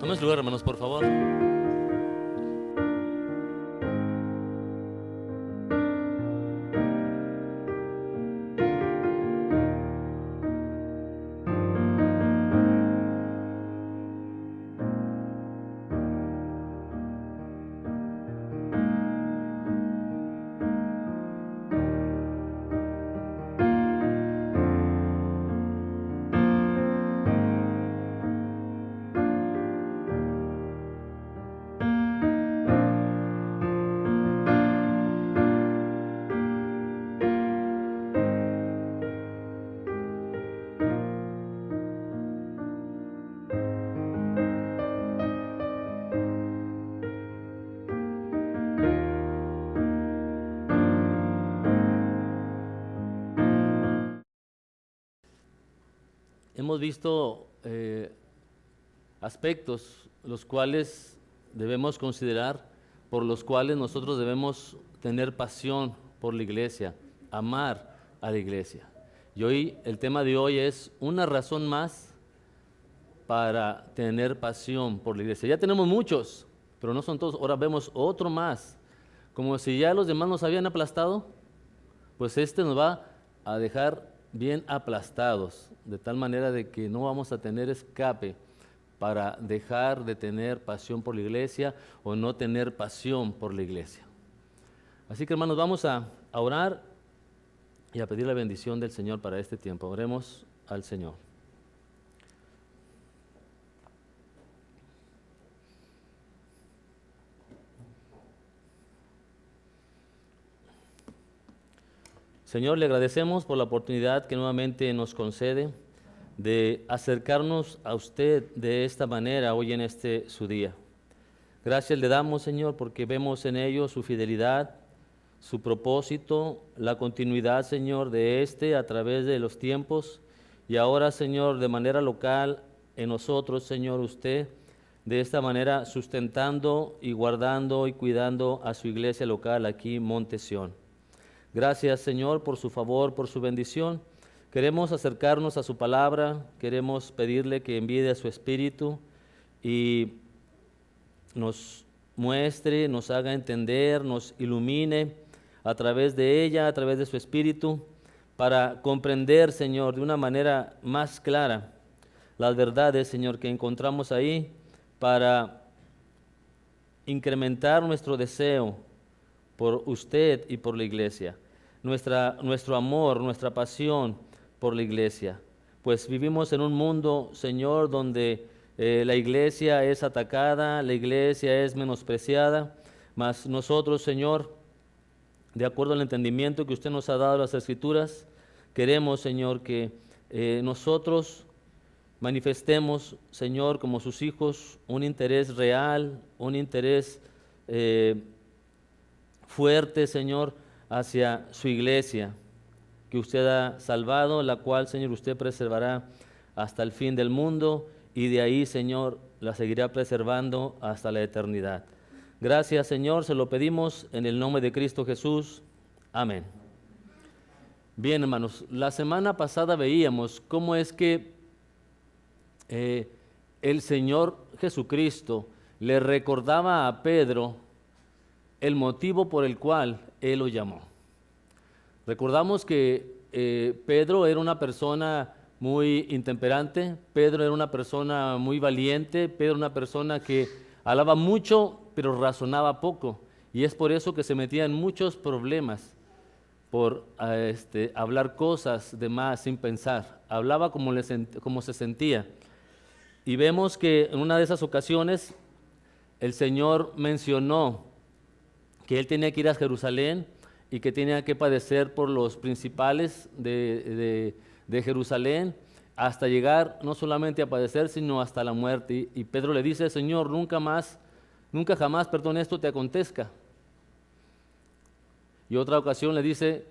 Tome su lugar, hermanos, por favor. Hemos visto aspectos los cuales debemos considerar, por los cuales nosotros debemos tener pasión por la iglesia, amar a la iglesia. Y hoy, el tema de hoy es una razón más para tener pasión por la iglesia. Ya tenemos muchos, pero no son todos. Ahora vemos otro más. Como si ya los demás nos habían aplastado, pues este nos va a dejar bien aplastados, de tal manera de que no vamos a tener escape para dejar de tener pasión por la iglesia o no tener pasión por la iglesia. Así que, hermanos, vamos a orar y a pedir la bendición del Señor para este tiempo. Oremos al Señor. Señor, le agradecemos por la oportunidad que nuevamente nos concede de acercarnos a usted de esta manera hoy en su día. Gracias le damos, Señor, porque vemos en ello su fidelidad, su propósito, la continuidad, Señor, de a través de los tiempos, y ahora, Señor, de manera local en nosotros, Señor, usted de esta manera sustentando y guardando y cuidando a su iglesia local aquí, Monte Sión. Gracias, Señor, por su favor, por su bendición. Queremos acercarnos a su palabra, queremos pedirle que envíe a su Espíritu y nos muestre, nos haga entender, nos ilumine a través de ella, a través de su Espíritu, para comprender, Señor, de una manera más clara las verdades, Señor, que encontramos ahí, para incrementar nuestro deseo por usted y por la iglesia, nuestro amor, nuestra pasión por la iglesia. Pues vivimos en un mundo, Señor, donde la iglesia es atacada, la iglesia es menospreciada, mas nosotros, Señor, de acuerdo al entendimiento que usted nos ha dado en las Escrituras, queremos, Señor, que nosotros manifestemos, Señor, como sus hijos, un interés real, un interés fuerte, Señor, hacia su iglesia, que usted ha salvado, la cual, Señor, usted preservará hasta el fin del mundo, y de ahí, Señor, la seguirá preservando hasta la eternidad. Gracias, Señor, se lo pedimos en el nombre de Cristo Jesús. Amén. Bien, hermanos, la semana pasada veíamos cómo es que el Señor Jesucristo le recordaba a Pedro el motivo por el cual Él lo llamó. Recordamos que Pedro era una persona muy intemperante, Pedro era una persona muy valiente, Pedro era una persona que hablaba mucho pero razonaba poco, y es por eso que se metía en muchos problemas por hablar cosas de más sin pensar. Hablaba como se sentía. Y vemos que en una de esas ocasiones el Señor mencionó que él tenía que ir a Jerusalén y que tenía que padecer por los principales de Jerusalén hasta llegar no solamente a padecer, sino hasta la muerte. Y Pedro le dice: Señor, nunca jamás, esto te acontezca. Y otra ocasión le dice,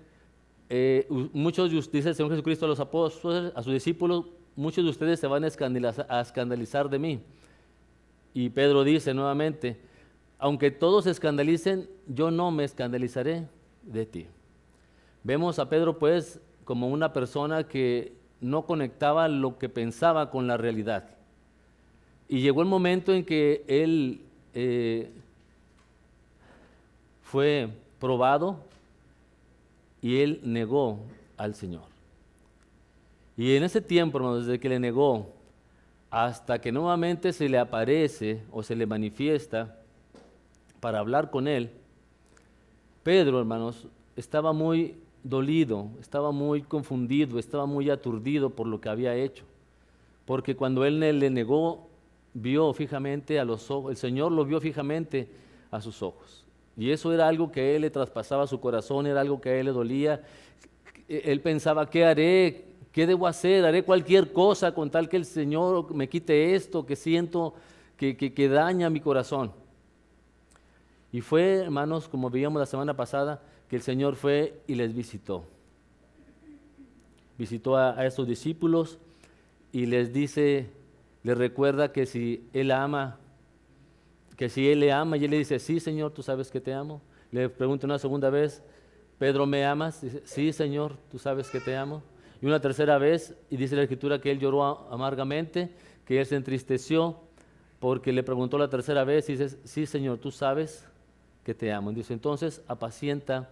dice el Señor Jesucristo a los apóstoles, a sus discípulos, muchos de ustedes se van a escandalizar de mí. Y Pedro dice nuevamente, aunque todos se escandalicen, yo no me escandalizaré de ti. Vemos a Pedro pues como una persona que no conectaba lo que pensaba con la realidad. Y llegó el momento en que él fue probado y él negó al Señor. Y en ese tiempo, hermanos, desde que le negó hasta que nuevamente se le aparece o se le manifiesta para hablar con él, Pedro, hermanos, estaba muy dolido, estaba muy confundido, estaba muy aturdido por lo que había hecho. Porque cuando él le negó, vio fijamente a los ojos, el Señor lo vio fijamente a sus ojos. Y eso era algo que a él le traspasaba su corazón, era algo que a él le dolía. Él pensaba, ¿qué haré? ¿Qué debo hacer? Haré cualquier cosa con tal que el Señor me quite esto que siento que daña mi corazón. Y fue, hermanos, como veíamos la semana pasada, que el Señor fue y les visitó. Visitó a estos discípulos y les dice, les recuerda que si Él ama, que si Él le ama, y Él le dice, sí, Señor, tú sabes que te amo. Le pregunta una segunda vez, Pedro, ¿me amas? Dice, sí, Señor, tú sabes que te amo. Y una tercera vez, y dice la Escritura que él lloró amargamente, que él se entristeció, porque le preguntó la tercera vez, y dice, sí, Señor, tú sabes que te amo. Y dice, entonces, apacienta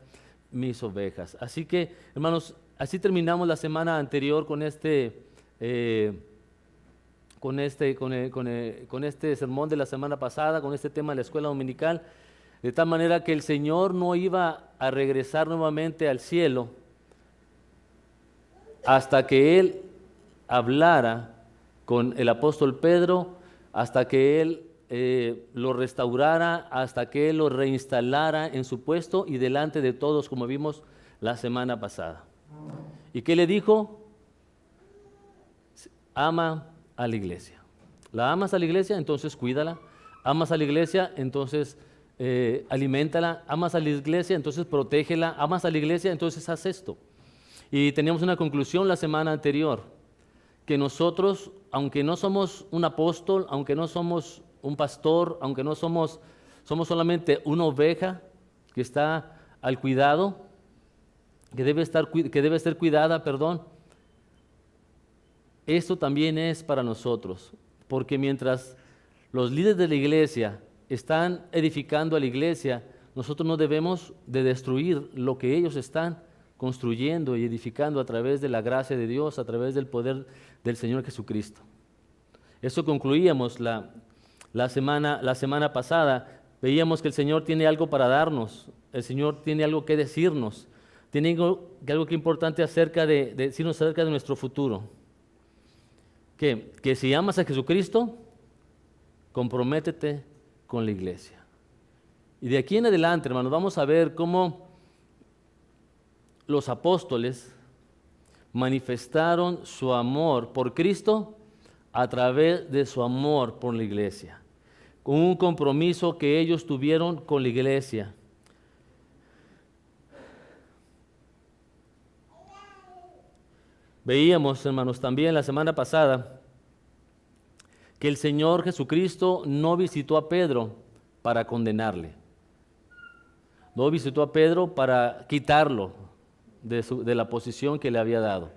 mis ovejas. Así que, hermanos, así terminamos la semana anterior con este sermón de la semana pasada, con este tema de la escuela dominical, de tal manera que el Señor no iba a regresar nuevamente al cielo hasta que Él hablara con el apóstol Pedro, hasta que Él lo restaurara, hasta que Él lo reinstalara en su puesto y delante de todos, como vimos la semana pasada. ¿Y qué le dijo? Ama a la iglesia. ¿La amas a la iglesia? Entonces cuídala. ¿Amas a la iglesia? Entonces aliméntala. ¿Amas a la iglesia? Entonces protégela. ¿Amas a la iglesia? Entonces haz esto. Y teníamos una conclusión la semana anterior, que nosotros, aunque no somos un apóstol, aunque no somos un pastor, aunque no somos solamente una oveja que está al cuidado, que debe ser cuidada, esto también es para nosotros, porque mientras los líderes de la iglesia están edificando a la iglesia, nosotros no debemos de destruir lo que ellos están construyendo y edificando a través de la gracia de Dios, a través del poder del Señor Jesucristo. Eso concluíamos la semana pasada. Veíamos que el Señor tiene algo para darnos, el Señor tiene algo que decirnos, tiene algo que importante decirnos acerca de nuestro futuro. Que si amas a Jesucristo, comprométete con la iglesia. Y de aquí en adelante, hermanos, vamos a ver cómo los apóstoles manifestaron su amor por Cristo a través de su amor por la iglesia, con un compromiso que ellos tuvieron con la iglesia. Veíamos, hermanos, también la semana pasada que el Señor Jesucristo no visitó a Pedro para condenarle, no visitó a Pedro para quitarlo de la posición que le había dado.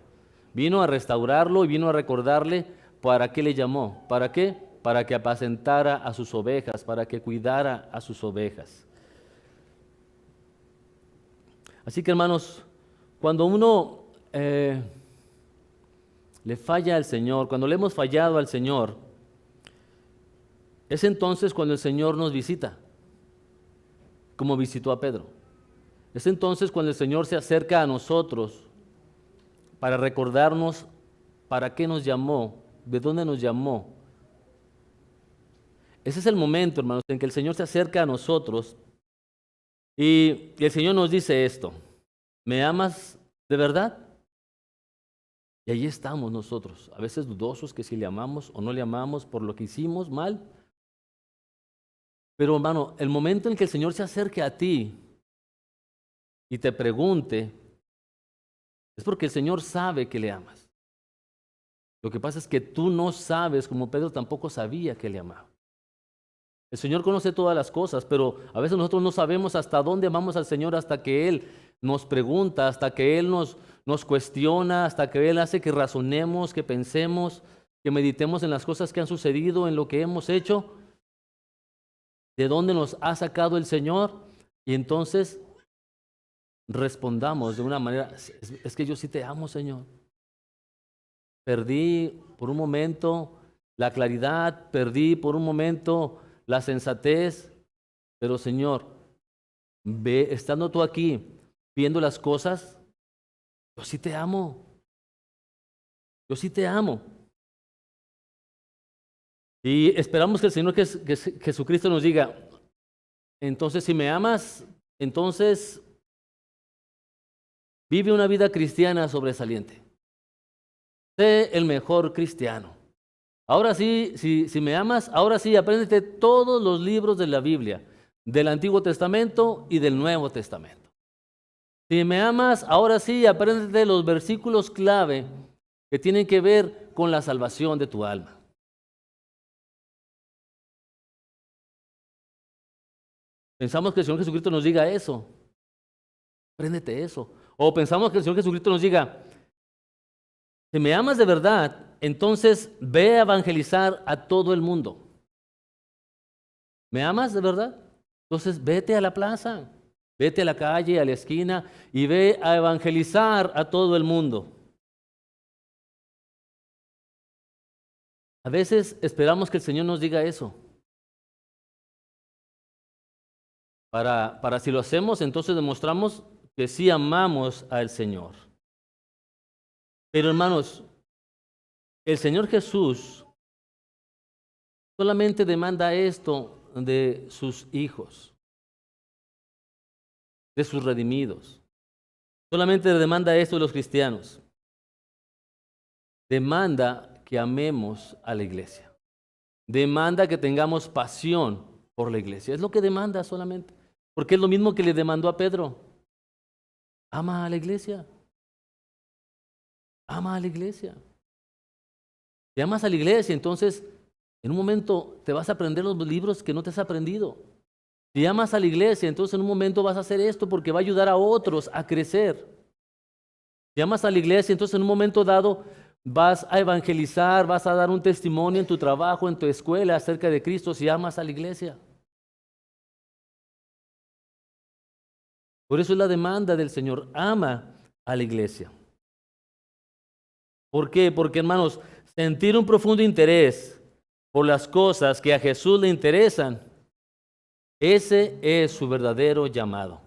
Vino a restaurarlo y vino a recordarle para qué le llamó. ¿Para qué? Para que apacentara a sus ovejas, para que cuidara a sus ovejas. Así que, hermanos, cuando uno le falla al Señor, cuando le hemos fallado al Señor, es entonces cuando el Señor nos visita, como visitó a Pedro. Es entonces cuando el Señor se acerca a nosotros para recordarnos para qué nos llamó, de dónde nos llamó. Ese es el momento, hermanos, en que el Señor se acerca a nosotros y el Señor nos dice esto: ¿me amas de verdad? Y ahí estamos nosotros, a veces dudosos que si le amamos o no le amamos por lo que hicimos mal. Pero, hermano, el momento en que el Señor se acerque a ti y te pregunte, es porque el Señor sabe que le amas. Lo que pasa es que tú no sabes, como Pedro tampoco sabía que le amaba. El Señor conoce todas las cosas, pero a veces nosotros no sabemos hasta dónde amamos al Señor hasta que Él nos pregunta, hasta que Él nos cuestiona, hasta que Él hace que razonemos, que pensemos. que meditemos en las cosas que han sucedido, en lo que hemos hecho, de dónde nos ha sacado el Señor, y entonces respondamos de una manera, es que yo sí te amo, Señor. Perdí por un momento la claridad, perdí por un momento la sensatez, pero Señor, estando tú aquí, viendo las cosas, yo sí te amo. Yo sí te amo. Y esperamos que el Señor Jesucristo nos diga, entonces si me amas, entonces vive una vida cristiana sobresaliente. Sé el mejor cristiano. Ahora sí, si me amas, ahora sí, apréndete todos los libros de la Biblia, del Antiguo Testamento y del Nuevo Testamento. Si me amas, ahora sí, apréndete los versículos clave que tienen que ver con la salvación de tu alma. Pensamos que el Señor Jesucristo nos diga eso. Apréndete eso. O pensamos que el Señor Jesucristo nos diga, si me amas de verdad, entonces ve a evangelizar a todo el mundo. ¿Me amas de verdad? Entonces vete a la plaza, vete a la calle, a la esquina y ve a evangelizar a todo el mundo. A veces esperamos que el Señor nos diga eso. Para si lo hacemos, entonces demostramos que sí amamos al Señor. Pero hermanos, el Señor Jesús solamente demanda esto de sus hijos, de sus redimidos. Solamente demanda esto de los cristianos. Demanda que amemos a la iglesia. Demanda que tengamos pasión por la iglesia. Es lo que demanda solamente. Porque es lo mismo que le demandó a Pedro. Ama a la iglesia. Ama a la iglesia. Si amas a la iglesia, entonces en un momento te vas a aprender los libros que no te has aprendido. Si amas a la iglesia, entonces en un momento vas a hacer esto porque va a ayudar a otros a crecer. Si amas a la iglesia, entonces en un momento dado vas a evangelizar, vas a dar un testimonio en tu trabajo, en tu escuela acerca de Cristo si amas a la iglesia. Por eso es la demanda del Señor, ama a la iglesia. ¿Por qué? Porque, hermanos, sentir un profundo interés por las cosas que a Jesús le interesan, ese es su verdadero llamado.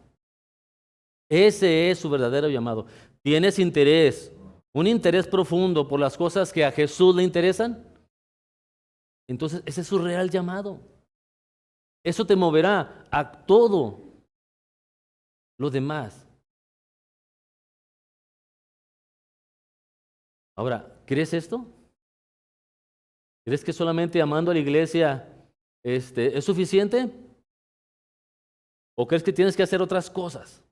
Ese es su verdadero llamado. ¿Tienes interés, un interés profundo por las cosas que a Jesús le interesan? Entonces, ese es su real llamado. Eso te moverá a todo lo demás. Ahora, ¿crees esto? ¿Crees que solamente amando a la iglesia es suficiente? ¿O crees que tienes que hacer otras cosas?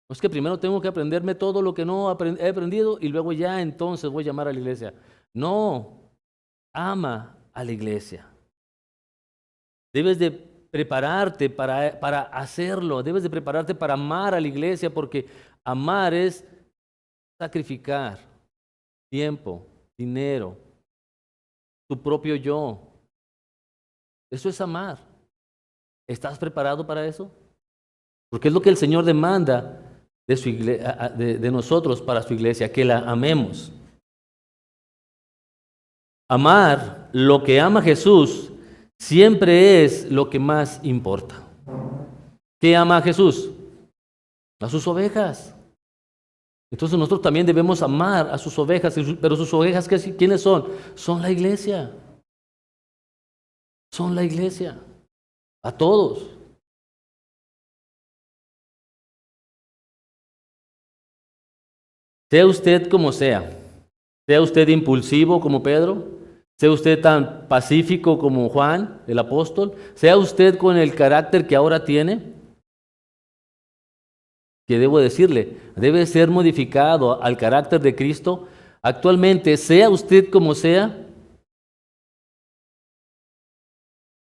No es que primero tengo que aprenderme todo lo que no he aprendido y luego ya entonces voy a llamar a la iglesia. No, ama a la iglesia. Debes de prepararte para hacerlo, debes de prepararte para amar a la iglesia porque amar es sacrificar tiempo, dinero, tu propio yo. Eso es amar. ¿Estás preparado para eso? Porque es lo que el Señor demanda de, de nosotros para su iglesia, que la amemos. Amar lo que ama Jesús siempre es lo que más importa. ¿Qué ama a Jesús? A sus ovejas. Entonces nosotros también debemos amar a sus ovejas, pero sus ovejas, ¿quiénes son? Son la iglesia. Son la iglesia. A todos. Sea usted como sea usted impulsivo como Pedro, sea usted tan pacífico como Juan, el apóstol, sea usted con el carácter que ahora tiene, que debo decirle, debe ser modificado al carácter de Cristo. Actualmente, sea usted como sea,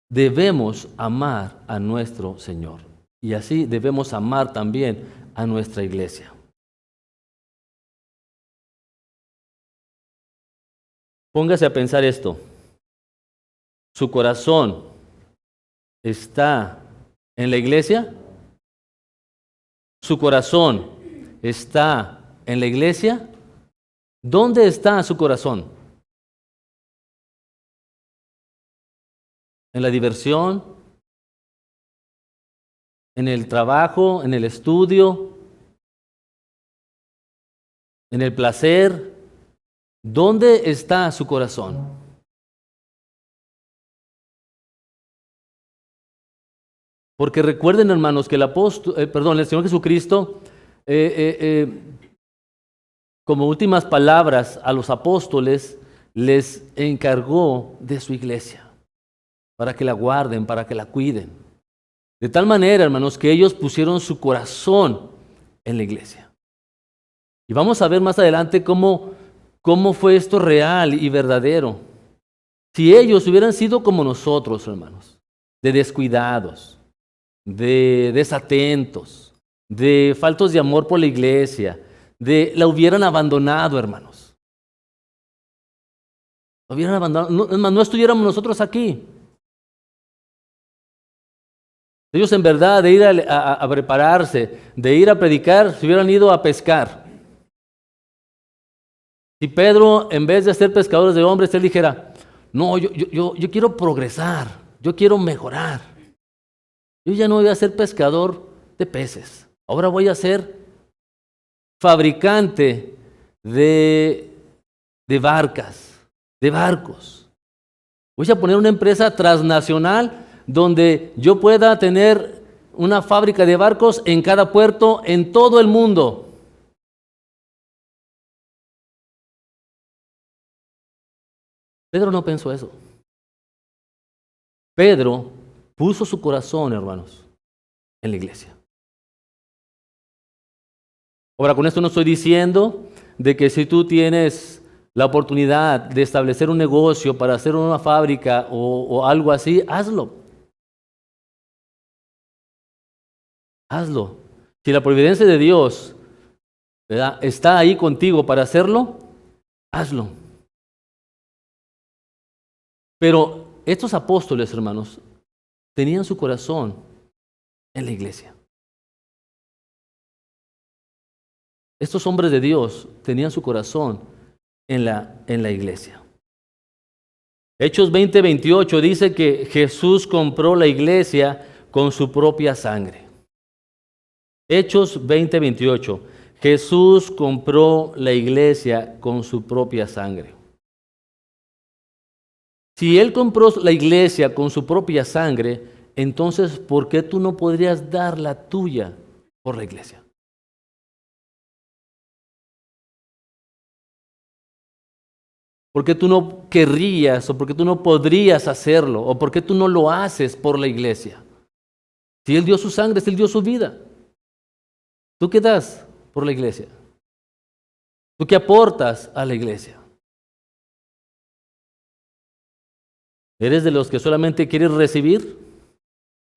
debemos amar a nuestro Señor. Y así debemos amar también a nuestra iglesia. Póngase a pensar esto. ¿Su corazón está en la iglesia? ¿Su corazón está en la iglesia? ¿Dónde está su corazón? ¿En la diversión? ¿En el trabajo? ¿En el estudio? ¿En el placer? ¿Dónde está su corazón? Porque recuerden, hermanos, que el Señor Jesucristo, como últimas palabras a los apóstoles, les encargó de su iglesia, para que la guarden, para que la cuiden. De tal manera, hermanos, que ellos pusieron su corazón en la iglesia. Y vamos a ver más adelante cómo fue esto real y verdadero. Si ellos hubieran sido como nosotros, hermanos, de descuidados, de desatentos, de faltos de amor por la iglesia, la hubieran abandonado, hermanos. La hubieran abandonado. No estuviéramos nosotros aquí. Ellos en verdad de ir a prepararse, de ir a predicar, se hubieran ido a pescar. Si Pedro, en vez de ser pescadores de hombres, él dijera, no, yo quiero progresar, yo quiero mejorar. Yo ya no voy a ser pescador de peces, ahora voy a ser fabricante de barcas, de barcos. Voy a poner una empresa transnacional donde yo pueda tener una fábrica de barcos en cada puerto en todo el mundo. Pedro no pensó eso. Pedro puso su corazón, hermanos, en la iglesia. Ahora, con esto no estoy diciendo de que si tú tienes la oportunidad de establecer un negocio para hacer una fábrica o algo así, hazlo. Hazlo. Si la providencia de Dios, ¿verdad?, está ahí contigo para hacerlo, hazlo. Pero estos apóstoles, hermanos, tenían su corazón en la iglesia. Estos hombres de Dios tenían su corazón en la iglesia. Hechos 20:28 dice que Jesús compró la iglesia con su propia sangre. Hechos 20:28. Jesús compró la iglesia con su propia sangre. Si Él compró la iglesia con su propia sangre, entonces, ¿por qué tú no podrías dar la tuya por la iglesia? ¿Por qué tú no querrías o por qué tú no podrías hacerlo? ¿O por qué tú no lo haces por la iglesia? Si Él dio su sangre, si Él dio su vida. ¿Tú qué das por la iglesia? ¿Tú qué aportas a la iglesia? ¿Eres de los que solamente quieres recibir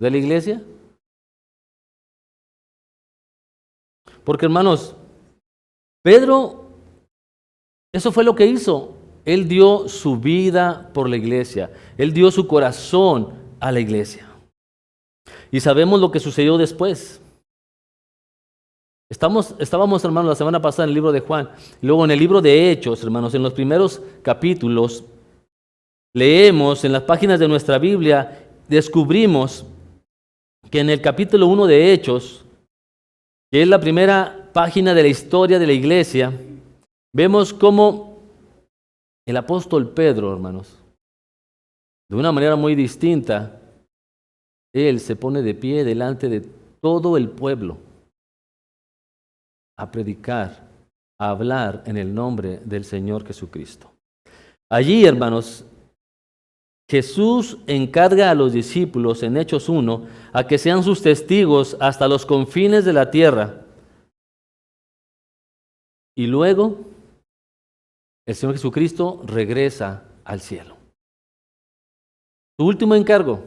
de la iglesia? Porque, hermanos, Pedro, eso fue lo que hizo. Él dio su vida por la iglesia. Él dio su corazón a la iglesia. Y sabemos lo que sucedió después. Estábamos, hermanos, la semana pasada en el libro de Juan. Luego en el libro de Hechos, hermanos, en los primeros capítulos, leemos en las páginas de nuestra Biblia, descubrimos que en el capítulo 1 de Hechos, que es la primera página de la historia de la iglesia, vemos cómo el apóstol Pedro, hermanos, de una manera muy distinta, él se pone de pie delante de todo el pueblo a predicar, a hablar en el nombre del Señor Jesucristo. Allí, hermanos, Jesús encarga a los discípulos en Hechos 1 a que sean sus testigos hasta los confines de la tierra. Y luego el Señor Jesucristo regresa al cielo. Su último encargo: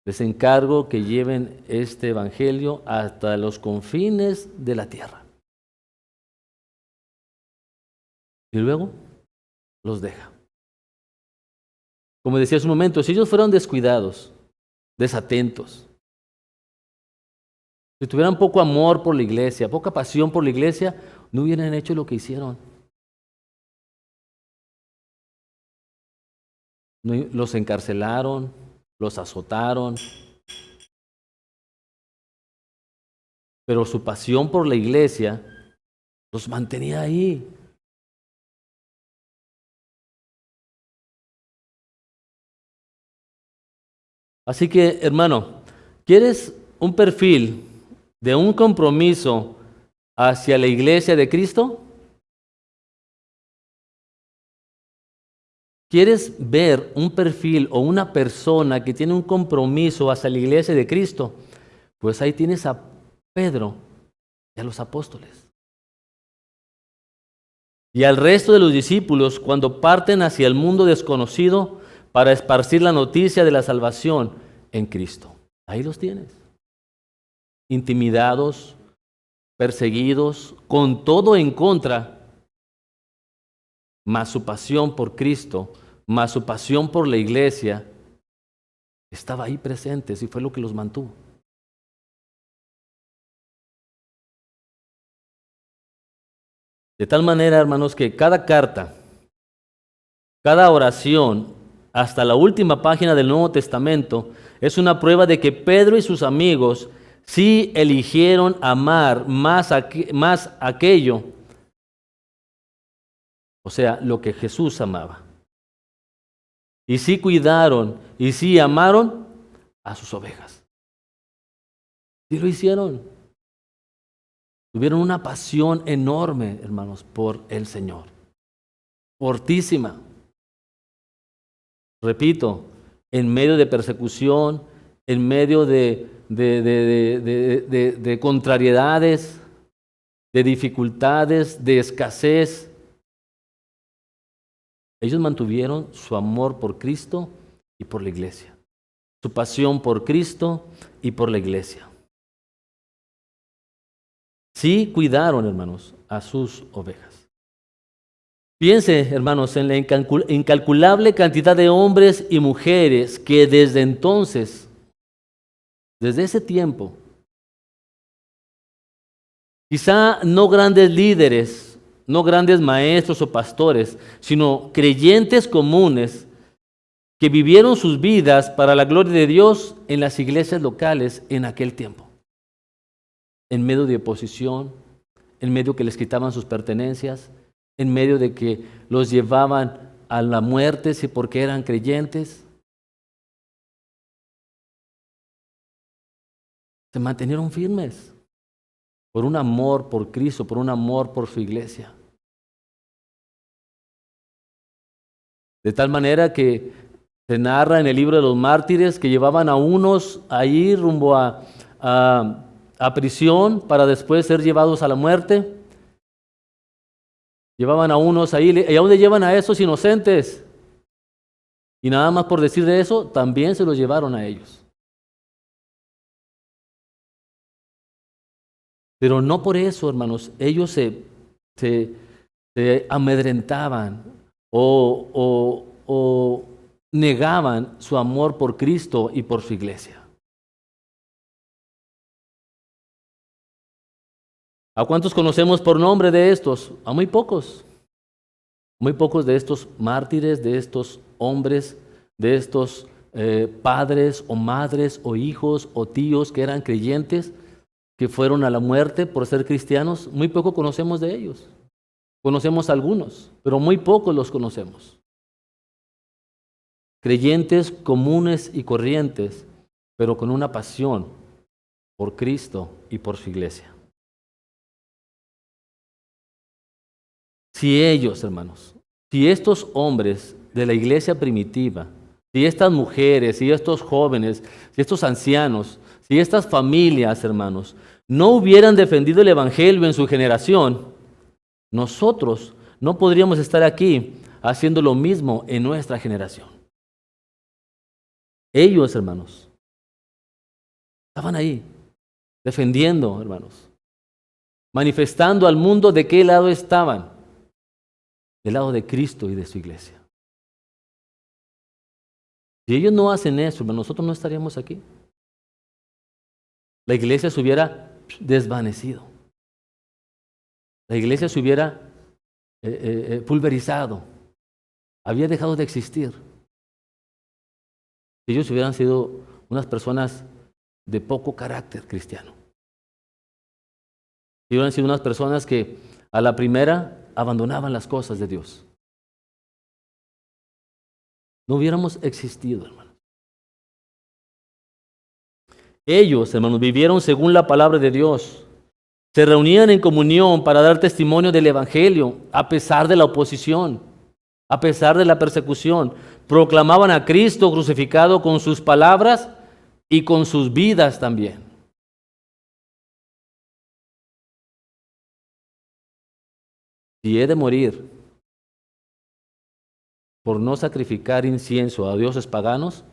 les encargo que lleven este evangelio hasta los confines de la tierra. Y luego los deja. Como decía hace un momento, si ellos fueran descuidados, desatentos, si tuvieran poco amor por la iglesia, poca pasión por la iglesia, no hubieran hecho lo que hicieron. Los encarcelaron, los azotaron, pero su pasión por la iglesia los mantenía ahí. Así que, hermano, ¿quieres un perfil de un compromiso hacia la iglesia de Cristo? ¿Quieres ver un perfil o una persona que tiene un compromiso hacia la iglesia de Cristo? Pues ahí tienes a Pedro y a los apóstoles. Y al resto de los discípulos cuando parten hacia el mundo desconocido para esparcir la noticia de la salvación en Cristo. Ahí los tienes. Intimidados, perseguidos, con todo en contra, más su pasión por Cristo, más su pasión por la iglesia, estaba ahí presente y fue lo que los mantuvo. De tal manera, hermanos, que cada carta, cada oración, hasta la última página del Nuevo Testamento, es una prueba de que Pedro y sus amigos sí eligieron amar más aquello, o sea, lo que Jesús amaba. Y sí cuidaron y sí amaron a sus ovejas. Sí lo hicieron. Tuvieron una pasión enorme, hermanos, por el Señor. Fortísima. Repito, en medio de persecución, en medio de contrariedades, de dificultades, de escasez, ellos mantuvieron su amor por Cristo y por la iglesia. Su pasión por Cristo y por la iglesia. Sí cuidaron, hermanos, a sus ovejas. Piense, hermanos, en la incalculable cantidad de hombres y mujeres que desde entonces, desde ese tiempo, quizá no grandes líderes, no grandes maestros o pastores, sino creyentes comunes que vivieron sus vidas para la gloria de Dios en las iglesias locales en aquel tiempo. En medio de oposición, en medio que les quitaban sus pertenencias, en medio de que los llevaban a la muerte si porque eran creyentes. Se mantenieron firmes por un amor por Cristo, por un amor por su iglesia. De tal manera que se narra en el libro de los mártires que llevaban a unos ahí rumbo a prisión para después ser llevados a la muerte. Llevaban a unos ahí, ¿y a dónde llevan a esos inocentes? Y nada más por decir de eso, también se los llevaron a ellos. Pero no por eso, hermanos, ellos se amedrentaban o negaban su amor por Cristo y por su iglesia. ¿A cuántos conocemos por nombre de estos? A muy pocos. Muy pocos de estos mártires, de estos hombres, de estos padres o madres o hijos o tíos que eran creyentes, que fueron a la muerte por ser cristianos. Muy poco conocemos de ellos. Conocemos algunos, pero muy pocos los conocemos. Creyentes comunes y corrientes, pero con una pasión por Cristo y por su iglesia. Si ellos, hermanos, si estos hombres de la iglesia primitiva, si estas mujeres, si estos jóvenes, si estos ancianos, si estas familias, hermanos, no hubieran defendido el evangelio en su generación, nosotros no podríamos estar aquí haciendo lo mismo en nuestra generación. Ellos, hermanos, estaban ahí, defendiendo, hermanos, manifestando al mundo de qué lado estaban. del lado de Cristo y de su iglesia. Si ellos no hacen eso, hermano, nosotros no estaríamos aquí. La iglesia se hubiera desvanecido. La iglesia se hubiera pulverizado. Había dejado de existir. Si ellos hubieran sido unas personas de poco carácter cristiano. Si hubieran sido unas personas que a la primera abandonaban las cosas de Dios. No hubiéramos existido, hermanos. Ellos, hermanos, vivieron según la palabra de Dios. Se reunían en comunión para dar testimonio del Evangelio, a pesar de la oposición, a pesar de la persecución. Proclamaban a Cristo crucificado con sus palabras y con sus vidas también. Si he de morir por no sacrificar incienso a dioses paganos,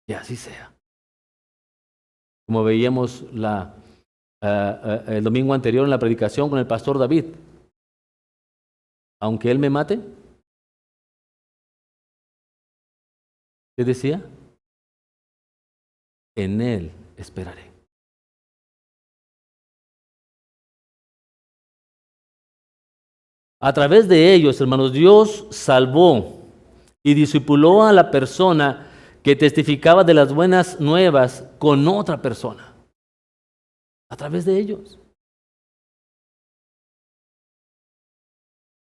que así sea. Como veíamos el domingo anterior en la predicación con el pastor David. Aunque él me mate, ¿qué decía? En él esperaré. A través de ellos, hermanos, Dios salvó y discipuló a la persona que testificaba de las buenas nuevas con otra persona. A través de ellos.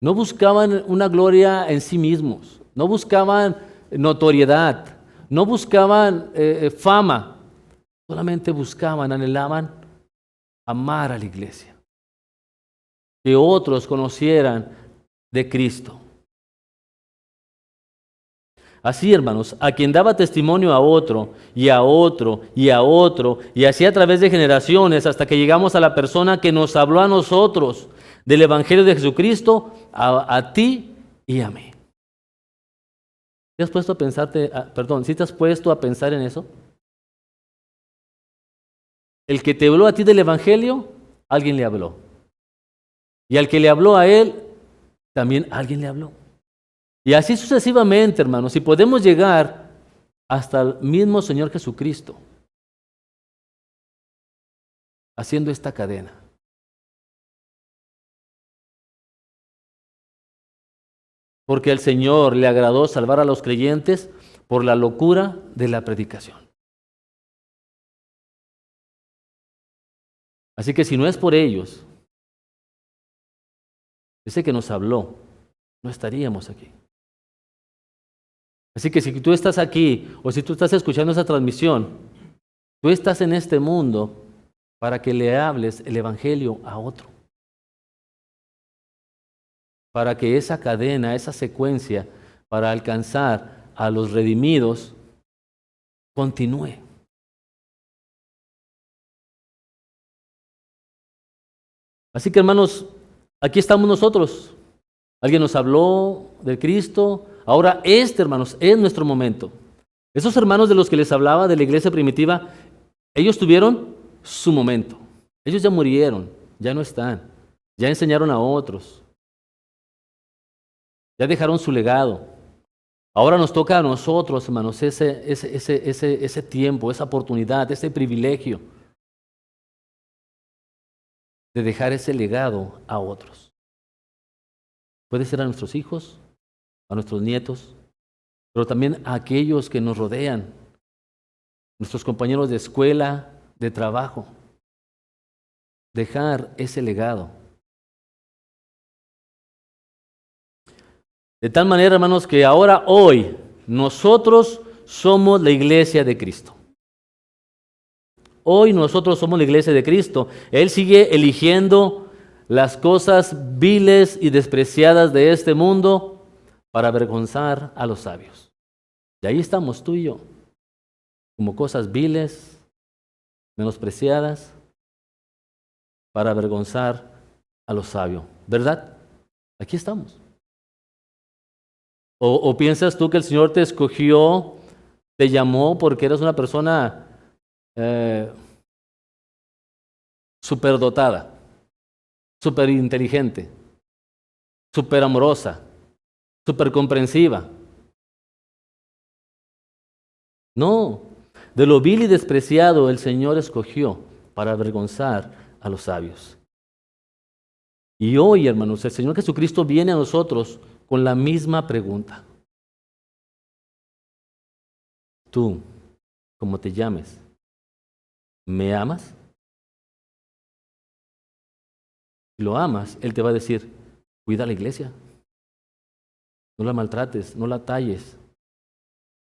No buscaban una gloria en sí mismos, no buscaban notoriedad, no buscaban fama, solamente buscaban, anhelaban amar a la iglesia, que otros conocieran de Cristo. Así, hermanos, a quien daba testimonio a otro, y a otro, y a otro, y así a través de generaciones, hasta que llegamos a la persona que nos habló a nosotros del Evangelio de Jesucristo, a ti y a mí. ¿Te has puesto a pensarte, ¿sí te has puesto a pensar en eso? El que te habló a ti del Evangelio, alguien le habló. Y al que le habló a él, también alguien le habló. Y así sucesivamente, hermanos, y podemos llegar hasta el mismo Señor Jesucristo, haciendo esta cadena. Porque al Señor le agradó salvar a los creyentes por la locura de la predicación. Así que si no es por ellos, ese que nos habló, no estaríamos aquí. Así que si tú estás aquí o si tú estás escuchando esa transmisión, tú estás en este mundo para que le hables el Evangelio a otro. Para que esa cadena, esa secuencia, para alcanzar a los redimidos, continúe. Así que, hermanos, aquí estamos nosotros. Alguien nos habló de Cristo. Ahora hermanos, es nuestro momento. Esos hermanos de los que les hablaba de la iglesia primitiva, ellos tuvieron su momento. Ellos ya murieron, ya no están. Ya enseñaron a otros. Ya dejaron su legado. Ahora nos toca a nosotros, hermanos, ese tiempo, esa oportunidad, ese privilegio de dejar ese legado a otros. Puede ser a nuestros hijos, a nuestros nietos, pero también a aquellos que nos rodean, nuestros compañeros de escuela, de trabajo. Dejar ese legado. De tal manera, hermanos, que ahora, hoy, nosotros somos la iglesia de Cristo. Hoy nosotros somos la iglesia de Cristo. Él sigue eligiendo las cosas viles y despreciadas de este mundo para avergonzar a los sabios. Y ahí estamos tú y yo, como cosas viles, menospreciadas, para avergonzar a los sabios. ¿Verdad? Aquí estamos. ¿O piensas tú que el Señor te escogió, te llamó porque eres una persona superdotada, superinteligente, superamorosa, súper comprensiva. No, de lo vil y despreciado el Señor escogió para avergonzar a los sabios. Y hoy, hermanos, el Señor Jesucristo viene a nosotros con la misma pregunta. Tú, como te llames, ¿me amas? Si lo amas, Él te va a decir, cuida a la iglesia. No la maltrates, no la talles,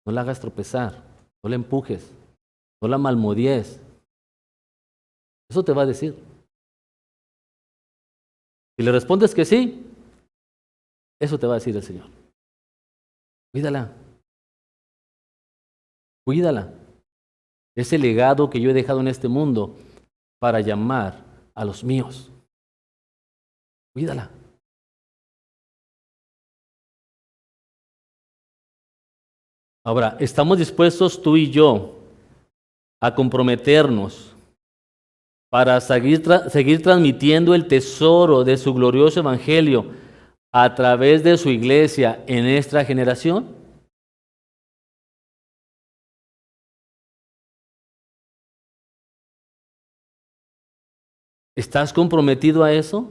no la hagas tropezar, no la empujes, no la malmodies. Eso te va a decir. Si le respondes que sí, eso te va a decir el Señor. Cuídala. Cuídala. Ese legado que yo he dejado en este mundo para llamar a los míos. Cuídala. Ahora, ¿estamos dispuestos tú y yo a comprometernos para seguir transmitiendo el tesoro de su glorioso evangelio a través de su iglesia en esta generación? ¿Estás comprometido a eso?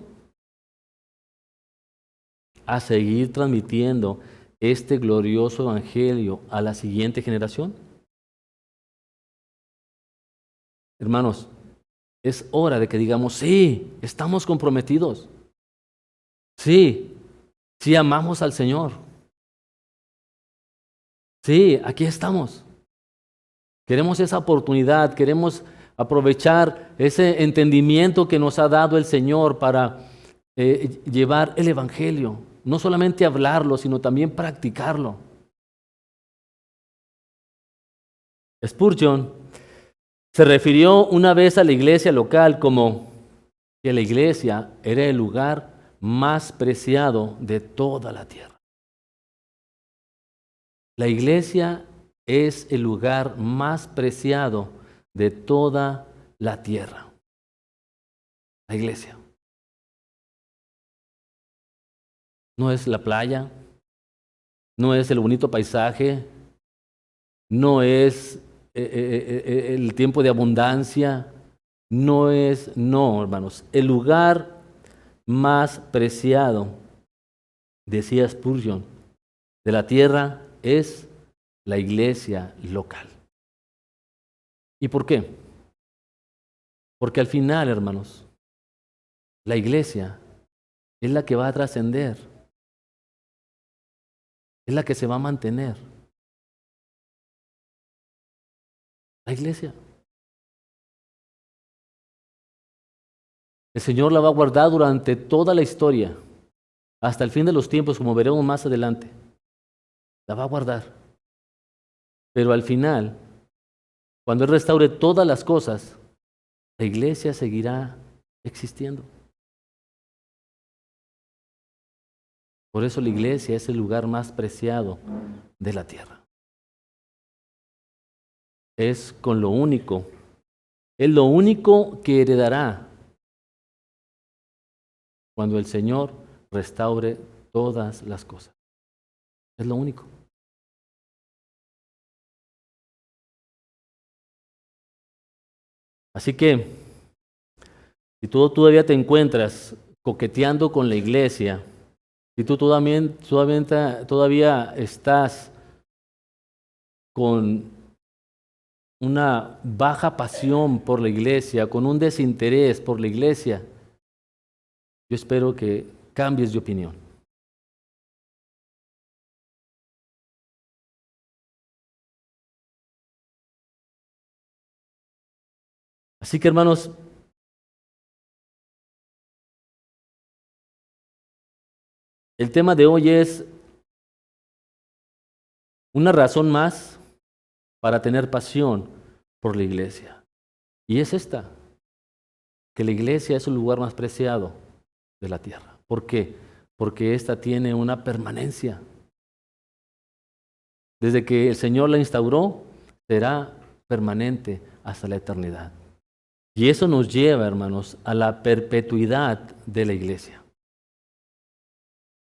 A seguir transmitiendo este glorioso evangelio a la siguiente generación. Hermanos, es hora de que digamos, sí, estamos comprometidos. Sí, sí amamos al Señor. Sí, aquí estamos. Queremos esa oportunidad, queremos aprovechar ese entendimiento que nos ha dado el Señor para llevar el evangelio. No solamente hablarlo, sino también practicarlo. Spurgeon se refirió una vez a la iglesia local como que la iglesia era el lugar más preciado de toda la tierra. La iglesia es el lugar más preciado de toda la tierra. La iglesia. No es la playa, no es el bonito paisaje, no es el tiempo de abundancia, no, hermanos, el lugar más preciado, decía Spurgeon, de la tierra es la iglesia local. ¿Y por qué? Porque al final, hermanos, la iglesia es la que va a trascender, es la que se va a mantener. La iglesia. El Señor la va a guardar durante toda la historia, hasta el fin de los tiempos, como veremos más adelante. La va a guardar. Pero al final, cuando Él restaure todas las cosas, la iglesia seguirá existiendo. Por eso la iglesia es el lugar más preciado de la tierra. Es con lo único, es lo único que heredará cuando el Señor restaure todas las cosas. Es lo único. Así que, si tú todavía te encuentras coqueteando con la iglesia, si tú todavía estás con una baja pasión por la iglesia, con un desinterés por la iglesia, yo espero que cambies de opinión. Así que, hermanos, el tema de hoy es una razón más para tener pasión por la iglesia. Y es esta, que la iglesia es el lugar más preciado de la tierra. ¿Por qué? Porque esta tiene una permanencia. Desde que el Señor la instauró, será permanente hasta la eternidad. Y eso nos lleva, hermanos, a la perpetuidad de la iglesia.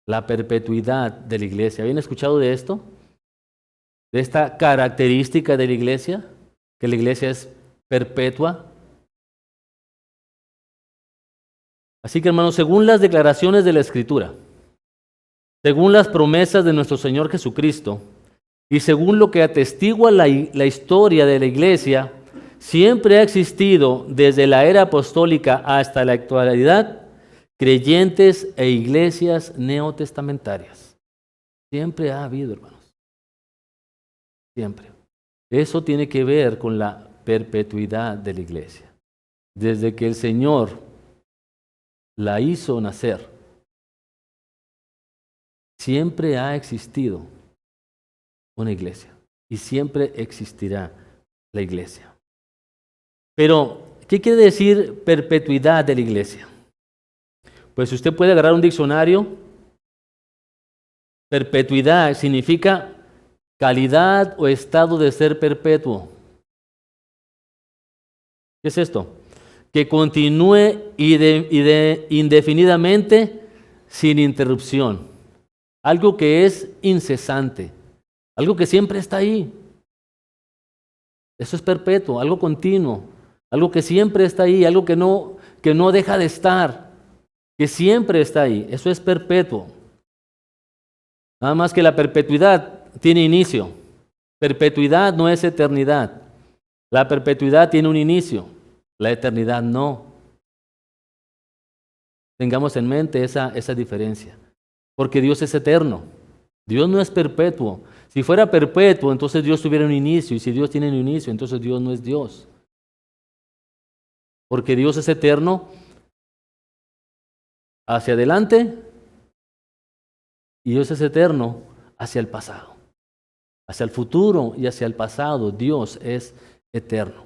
la perpetuidad de la iglesia. ¿Habían escuchado de esto? De esta característica de la iglesia, que la iglesia es perpetua. Así que, hermanos, según las declaraciones de la Escritura, según las promesas de nuestro Señor Jesucristo y según lo que atestigua la historia de la iglesia, siempre ha existido desde la era apostólica hasta la actualidad creyentes e iglesias neotestamentarias. Siempre ha habido, hermanos. Siempre. Eso tiene que ver con la perpetuidad de la iglesia. Desde que el Señor la hizo nacer, siempre ha existido una iglesia y siempre existirá la iglesia. Pero, ¿qué quiere decir perpetuidad de la iglesia? Pues usted puede agarrar un diccionario. Perpetuidad significa calidad o estado de ser perpetuo. ¿Qué es esto? Que continúe indefinidamente sin interrupción. Algo que es incesante. Algo que siempre está ahí. Eso es perpetuo, algo continuo. Algo que siempre está ahí, algo que no deja de estar. Que siempre está ahí. Eso es perpetuo. Nada más que la perpetuidad tiene inicio. Perpetuidad no es eternidad. La perpetuidad tiene un inicio. La eternidad no. Tengamos en mente esa diferencia. Porque Dios es eterno. Dios no es perpetuo. Si fuera perpetuo, entonces Dios tuviera un inicio. Y si Dios tiene un inicio, entonces Dios no es Dios. Porque Dios es eterno hacia adelante y Dios es eterno hacia el pasado. Hacia el futuro y hacia el pasado, Dios es eterno.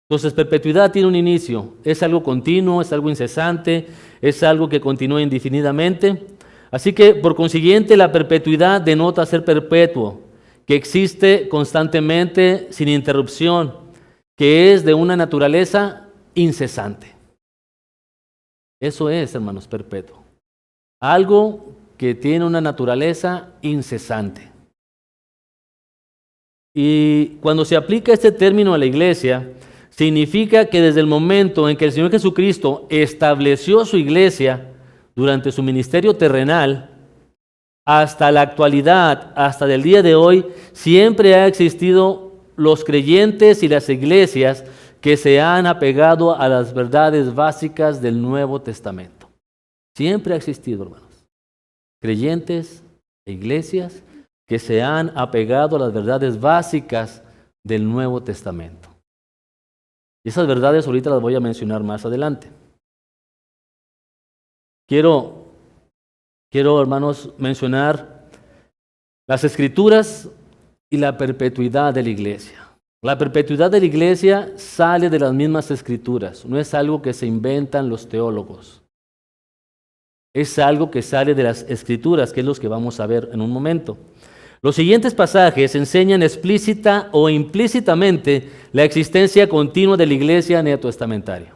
Entonces, perpetuidad tiene un inicio. Es algo continuo, es algo incesante, es algo que continúa indefinidamente. Así que, por consiguiente, la perpetuidad denota ser perpetuo, que existe constantemente, sin interrupción, que es de una naturaleza incesante. Eso es, hermanos, perpetuo. Algo que tiene una naturaleza incesante. Y cuando se aplica este término a la iglesia, significa que desde el momento en que el Señor Jesucristo estableció su iglesia durante su ministerio terrenal, hasta la actualidad, hasta el día de hoy, siempre ha existido los creyentes y las iglesias que se han apegado a las verdades básicas del Nuevo Testamento. Siempre ha existido, hermanos, creyentes e iglesias que se han apegado a las verdades básicas del Nuevo Testamento. Y esas verdades ahorita las voy a mencionar más adelante. Quiero, hermanos, mencionar las Escrituras y la perpetuidad de la iglesia. La perpetuidad de la iglesia sale de las mismas Escrituras, no es algo que se inventan los teólogos. Es algo que sale de las Escrituras, que es lo que vamos a ver en un momento. Los siguientes pasajes enseñan explícita o implícitamente la existencia continua de la iglesia neotestamentaria.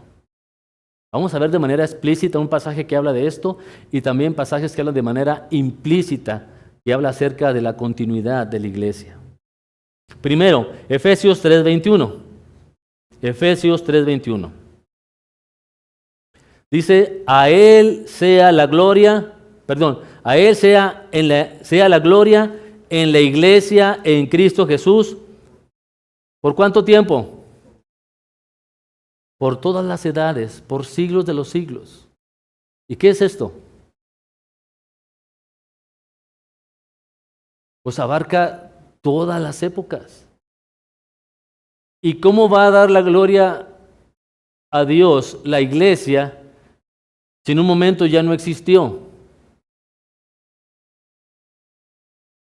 Vamos a ver de manera explícita un pasaje que habla de esto y también pasajes que hablan de manera implícita, que habla acerca de la continuidad de la iglesia. Primero, Efesios 3:21. Efesios 3:21. Dice, a Él sea la gloria en la iglesia en Cristo Jesús. ¿Por cuánto tiempo? Por todas las edades, por siglos de los siglos. ¿Y qué es esto? Pues abarca todas las épocas. ¿Y cómo va a dar la gloria a Dios la iglesia si en un momento ya no existió?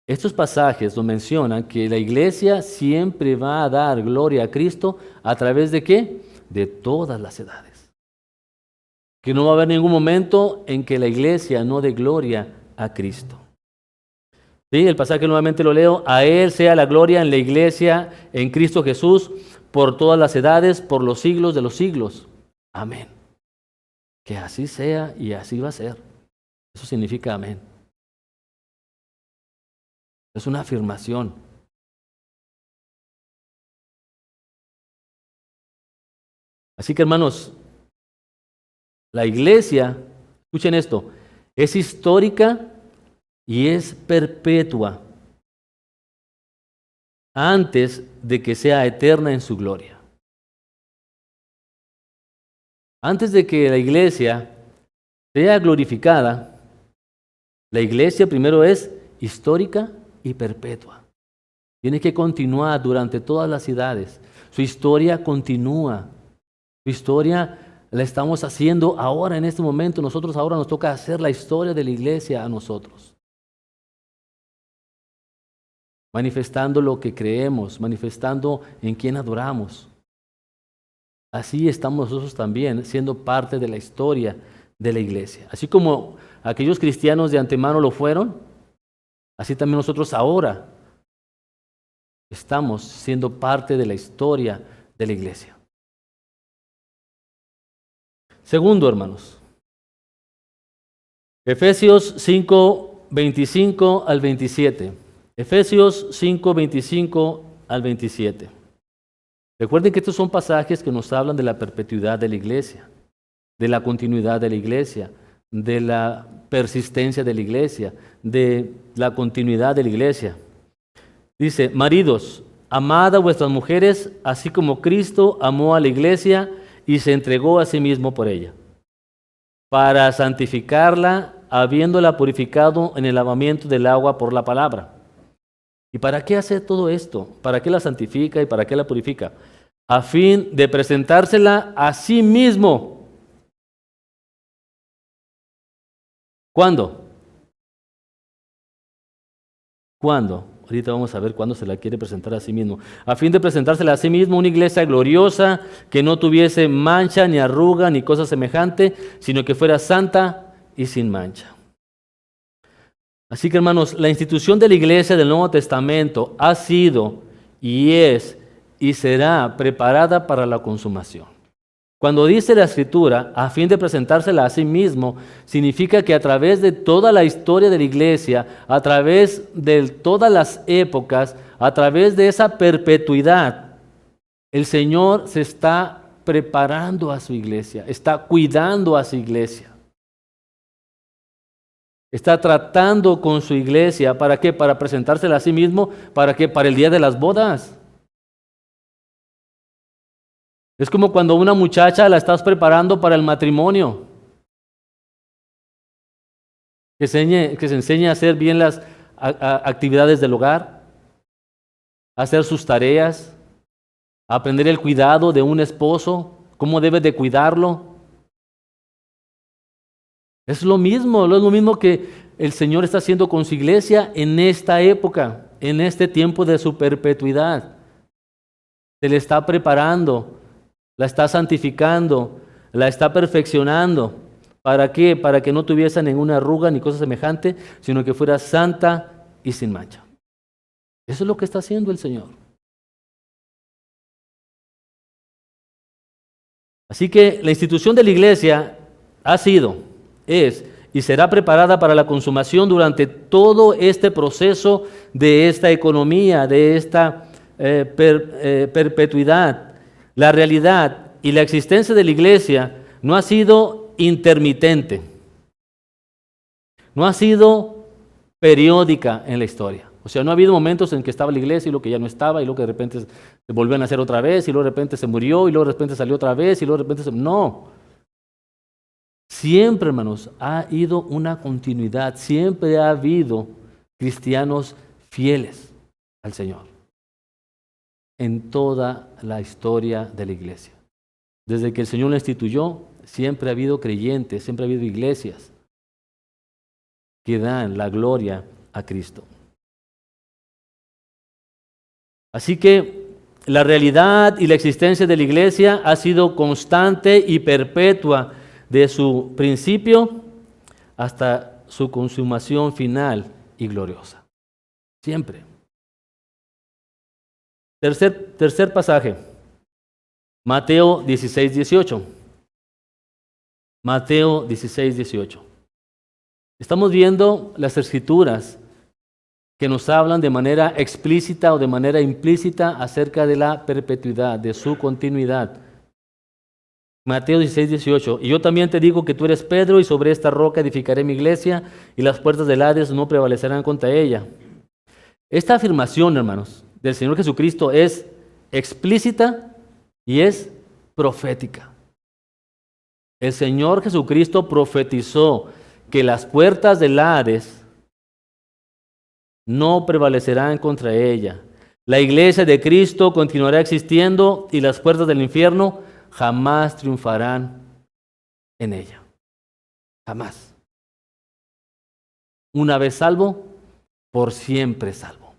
Estos pasajes nos mencionan que la iglesia siempre va a dar gloria a Cristo a través de ¿qué? De todas las edades. Que no va a haber ningún momento en que la iglesia no dé gloria a Cristo. ¿Sí? El pasaje nuevamente lo leo. A Él sea la gloria en la iglesia, en Cristo Jesús, por todas las edades, por los siglos de los siglos. Amén. Que así sea y así va a ser. Eso significa amén. Es una afirmación. Así que hermanos, la iglesia, escuchen esto, es histórica y es perpetua antes de que sea eterna en su gloria. Antes de que la iglesia sea glorificada, la iglesia primero es histórica y perpetua. Tiene que continuar durante todas las edades. Su historia continúa. Su historia la estamos haciendo ahora, en este momento. Nosotros ahora nos toca hacer la historia de la iglesia a nosotros. Manifestando lo que creemos, manifestando en quién adoramos. Así estamos nosotros también siendo parte de la historia de la iglesia. Así como aquellos cristianos de antemano lo fueron, así también nosotros ahora estamos siendo parte de la historia de la iglesia. Segundo, hermanos, Efesios 5, 25 al 27. Efesios 5, 25 al 27. Recuerden que estos son pasajes que nos hablan de la perpetuidad de la iglesia, de la continuidad de la iglesia, de la persistencia de la iglesia, de la continuidad de la iglesia. Dice, maridos, amad a vuestras mujeres, así como Cristo amó a la iglesia y se entregó a sí mismo por ella, para santificarla, habiéndola purificado en el lavamiento del agua por la palabra. ¿Y para qué hace todo esto? ¿Para qué la santifica y para qué la purifica? A fin de presentársela a sí mismo. ¿Cuándo? ¿Cuándo? Ahorita vamos a ver cuándo se la quiere presentar a sí mismo. A fin de presentársela a sí mismo una iglesia gloriosa, que no tuviese mancha, ni arruga, ni cosa semejante, sino que fuera santa y sin mancha. Así que hermanos, la institución de la iglesia del Nuevo Testamento ha sido y es y será preparada para la consumación. Cuando dice la Escritura, a fin de presentársela a sí mismo, significa que a través de toda la historia de la iglesia, a través de todas las épocas, a través de esa perpetuidad, el Señor se está preparando a su iglesia, está cuidando a su iglesia. Está tratando con su iglesia, ¿para qué? Para presentársela a sí mismo, ¿para qué? Para el día de las bodas. Es como cuando una muchacha la estás preparando para el matrimonio. Que se enseñe a hacer bien las actividades del hogar, a hacer sus tareas, a aprender el cuidado de un esposo, cómo debe de cuidarlo. Es lo mismo que el Señor está haciendo con su iglesia en esta época, en este tiempo de su perpetuidad. Se le está preparando, la está santificando, la está perfeccionando. ¿Para qué? Para que no tuviese ninguna arruga ni cosa semejante, sino que fuera santa y sin mancha. Eso es lo que está haciendo el Señor. Así que la institución de la iglesia ha sido, es y será preparada para la consumación durante todo este proceso de esta economía, de esta perpetuidad. La realidad y la existencia de la iglesia no ha sido intermitente, no ha sido periódica en la historia. O sea, no ha habido momentos en que estaba la iglesia y luego que ya no estaba, y luego que de repente se volvió a nacer otra vez, y luego de repente se murió, y luego de repente salió otra vez, y luego de repente se... No. Siempre, hermanos, ha ido una continuidad, siempre ha habido cristianos fieles al Señor en toda la historia de la iglesia. Desde que el Señor la instituyó, siempre ha habido creyentes, siempre ha habido iglesias que dan la gloria a Cristo. Así que la realidad y la existencia de la iglesia ha sido constante y perpetua de su principio hasta su consumación final y gloriosa. Siempre. Tercer pasaje. Mateo 16, 18. Mateo 16, 18. Estamos viendo las escrituras que nos hablan de manera explícita o de manera implícita acerca de la perpetuidad, de su continuidad. Mateo 16, 18. Y yo también te digo que tú eres Pedro, y sobre esta roca edificaré mi iglesia, y las puertas del Hades no prevalecerán contra ella. Esta afirmación, hermanos, del Señor Jesucristo es explícita y es profética. El Señor Jesucristo profetizó que las puertas del Hades no prevalecerán contra ella. La iglesia de Cristo continuará existiendo y las puertas del infierno jamás triunfarán en ella. Jamás. Una vez salvo, por siempre salvo.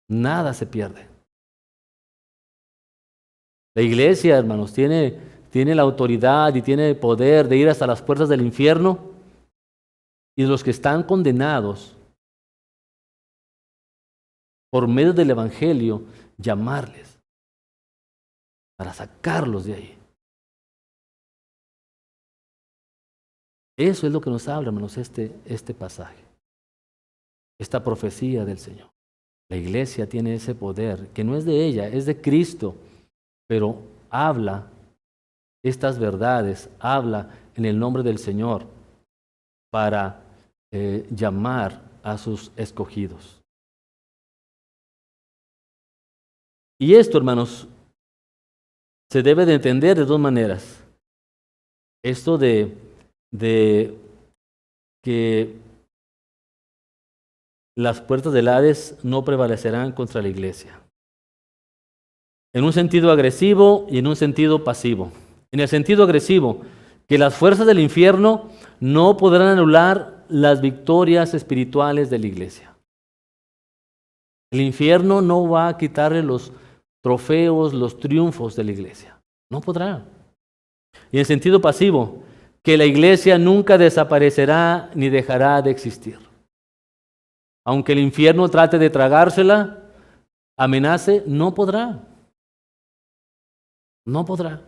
Nada se pierde. La iglesia, hermanos, tiene la autoridad y tiene el poder de ir hasta las puertas del infierno, y los que están condenados por medio del Evangelio, llamarles para sacarlos de ahí. Eso es lo que nos habla, hermanos, este pasaje, esta profecía del Señor. La iglesia tiene ese poder, que no es de ella, es de Cristo, pero habla estas verdades, habla en el nombre del Señor para llamar a sus escogidos. Y esto, hermanos, se debe de entender de dos maneras. Esto de que las puertas del Hades no prevalecerán contra la iglesia. En un sentido agresivo y en un sentido pasivo. En el sentido agresivo, que las fuerzas del infierno no podrán anular las victorias espirituales de la iglesia. El infierno no va a quitarle los trofeos, los triunfos de la iglesia. No podrá. Y en sentido pasivo, que la iglesia nunca desaparecerá ni dejará de existir. Aunque el infierno trate de tragársela, amenace, no podrá. No podrá.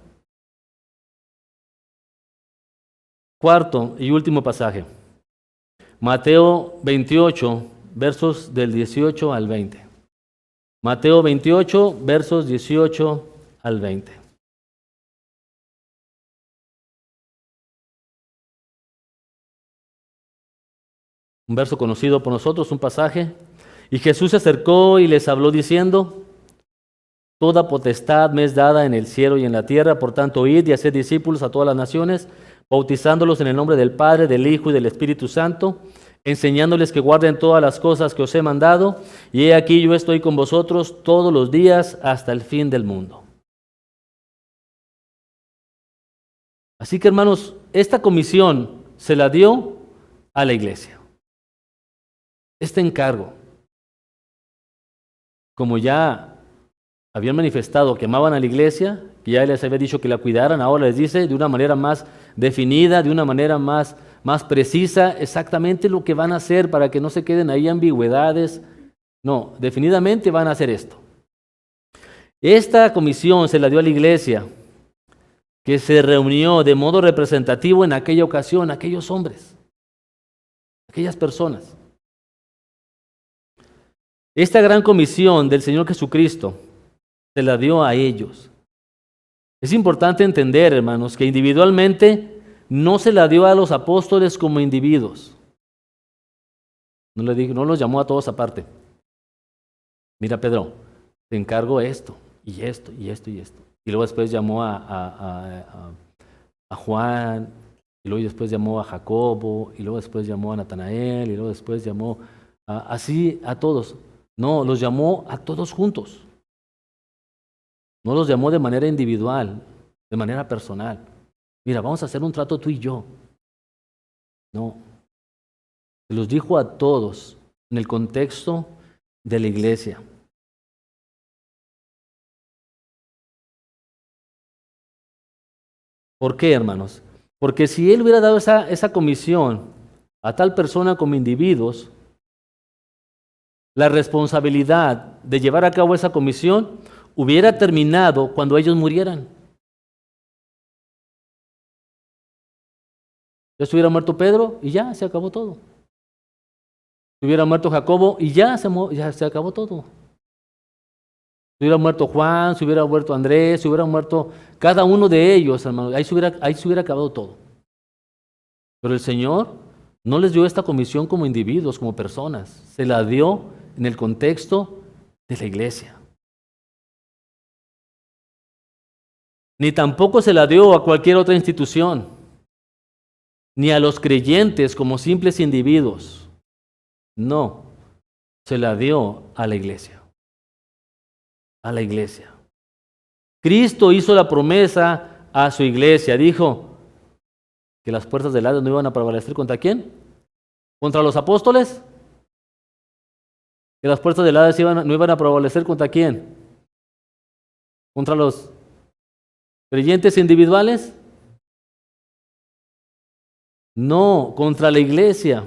Cuarto y último pasaje. Mateo 28, versos del 18 al 20. Mateo 28, versos 18 al 20. Un verso conocido por nosotros, un pasaje. Y Jesús se acercó y les habló diciendo: Toda potestad me es dada en el cielo y en la tierra, por tanto id y haced discípulos a todas las naciones, bautizándolos en el nombre del Padre, del Hijo y del Espíritu Santo, enseñándoles que guarden todas las cosas que os he mandado, y he aquí yo estoy con vosotros todos los días hasta el fin del mundo. Así que, hermanos, esta comisión se la dio a la iglesia. Este encargo, como ya habían manifestado que amaban a la iglesia, que ya les había dicho que la cuidaran, ahora les dice de una manera más definida, de una manera más precisa, exactamente lo que van a hacer para que no se queden ahí ambigüedades. No, definidamente van a hacer esto. Esta comisión se la dio a la iglesia, que se reunió de modo representativo en aquella ocasión, aquellos hombres, aquellas personas. Esta gran comisión del Señor Jesucristo se la dio a ellos. Es importante entender, hermanos, que individualmente no se la dio a los apóstoles como individuos. No los llamó a todos aparte. Mira, Pedro, te encargo esto, y esto, y esto, y esto. Y luego después llamó a Juan, y luego después llamó a Jacobo, y luego después llamó a Natanael, y luego después llamó así a todos. No, los llamó a todos juntos. No los llamó de manera individual, de manera personal. Mira, vamos a hacer un trato tú y yo. No. Se los dijo a todos en el contexto de la iglesia. ¿Por qué, hermanos? Porque si él hubiera dado esa comisión a tal persona como individuos, la responsabilidad de llevar a cabo esa comisión hubiera terminado cuando ellos murieran. Ya se hubiera muerto Pedro y ya se acabó todo. Se hubiera muerto Jacobo y ya se acabó todo. Se hubiera muerto Juan, se hubiera muerto Andrés, se hubiera muerto cada uno de ellos, hermanos. Ahí se hubiera acabado todo. Pero el Señor no les dio esta comisión como individuos, como personas. Se la dio en el contexto de la iglesia. Ni tampoco se la dio a cualquier otra institución, ni a los creyentes como simples individuos. No, se la dio a la iglesia. A la iglesia. Cristo hizo la promesa a su iglesia. Dijo que las puertas del Hades no iban a prevalecer ¿contra quién? ¿Contra los apóstoles? Que las puertas del Hades no iban a prevalecer ¿contra quién? ¿Contra los creyentes individuales? No, contra la iglesia.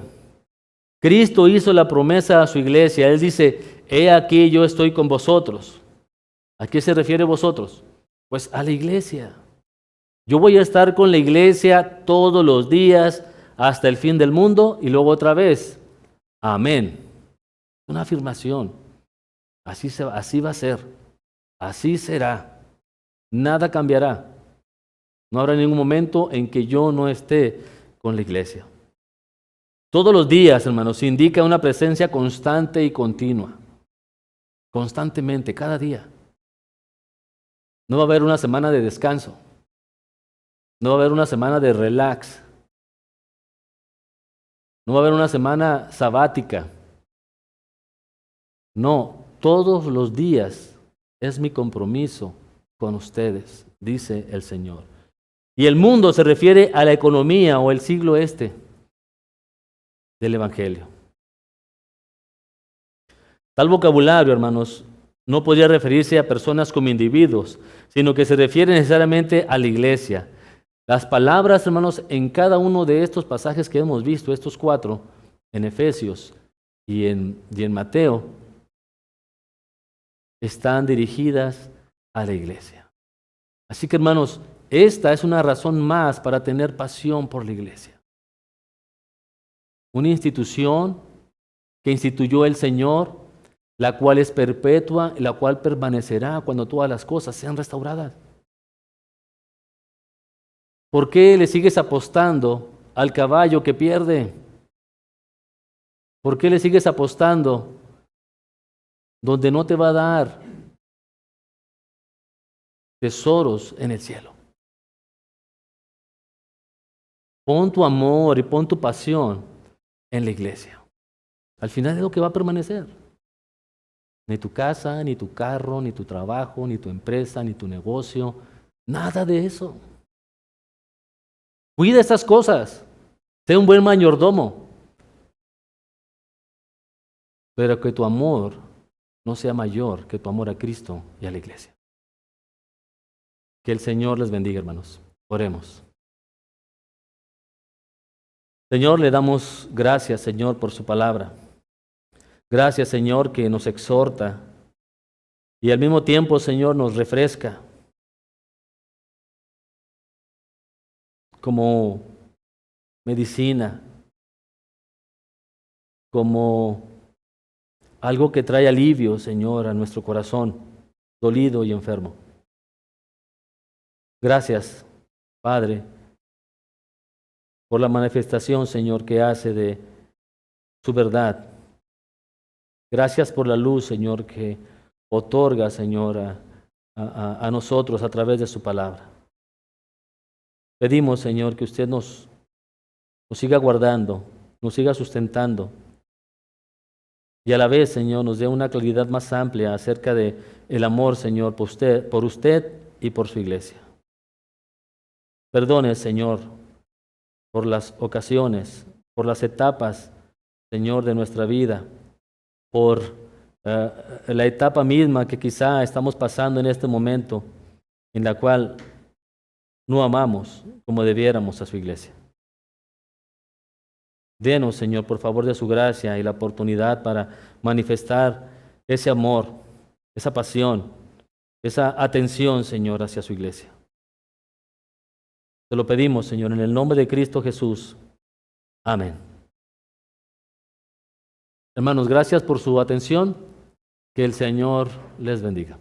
Cristo hizo la promesa a su iglesia. Él dice, he aquí yo estoy con vosotros. ¿A qué se refiere vosotros? Pues a la iglesia. Yo voy a estar con la iglesia todos los días hasta el fin del mundo y luego otra vez. Amén. Una afirmación. Así va a ser. Así será. Nada cambiará. No habrá ningún momento en que yo no esté con la iglesia. Todos los días, hermanos, indica una presencia constante y continua. Constantemente, cada día. No va a haber una semana de descanso. No va a haber una semana de relax. No va a haber una semana sabática. No, todos los días es mi compromiso con ustedes, dice el Señor. Y el mundo se refiere a la economía o el siglo del Evangelio. Tal vocabulario, hermanos, no podría referirse a personas como individuos, sino que se refiere necesariamente a la iglesia. Las palabras, hermanos, en cada uno de estos pasajes que hemos visto, estos 4, en Efesios y en Mateo, están dirigidas a la iglesia. Así que, hermanos, esta es una razón más para tener pasión por la iglesia. Una institución que instituyó el Señor, la cual es perpetua y la cual permanecerá cuando todas las cosas sean restauradas. ¿Por qué le sigues apostando al caballo que pierde? ¿Por qué le sigues apostando donde no te va a dar tesoros en el cielo? Pon tu amor y pon tu pasión en la iglesia. Al final es lo que va a permanecer. Ni tu casa, ni tu carro, ni tu trabajo, ni tu empresa, ni tu negocio. Nada de eso. Cuida estas cosas. Sé un buen mayordomo. Pero que tu amor no sea mayor que tu amor a Cristo y a la iglesia. Que el Señor les bendiga, hermanos. Oremos. Señor, le damos gracias, Señor, por su palabra. Gracias, Señor, que nos exhorta y al mismo tiempo, Señor, nos refresca. Como medicina, como algo que trae alivio, Señor, a nuestro corazón dolido y enfermo. Gracias, Padre, por la manifestación, Señor, que hace de su verdad. Gracias por la luz, Señor, que otorga, Señor, a nosotros a través de su palabra. Pedimos, Señor, que usted nos siga guardando, nos siga sustentando y a la vez, Señor, nos dé una claridad más amplia acerca de el amor, Señor, por usted y por su iglesia. Perdone, Señor, por las ocasiones, por las etapas, Señor, de nuestra vida, por la etapa misma que quizá estamos pasando en este momento, en la cual no amamos como debiéramos a su iglesia. Denos, Señor, por favor, de su gracia y la oportunidad para manifestar ese amor, esa pasión, esa atención, Señor, hacia su iglesia. Te lo pedimos, Señor, en el nombre de Cristo Jesús. Amén. Hermanos, gracias por su atención. Que el Señor les bendiga.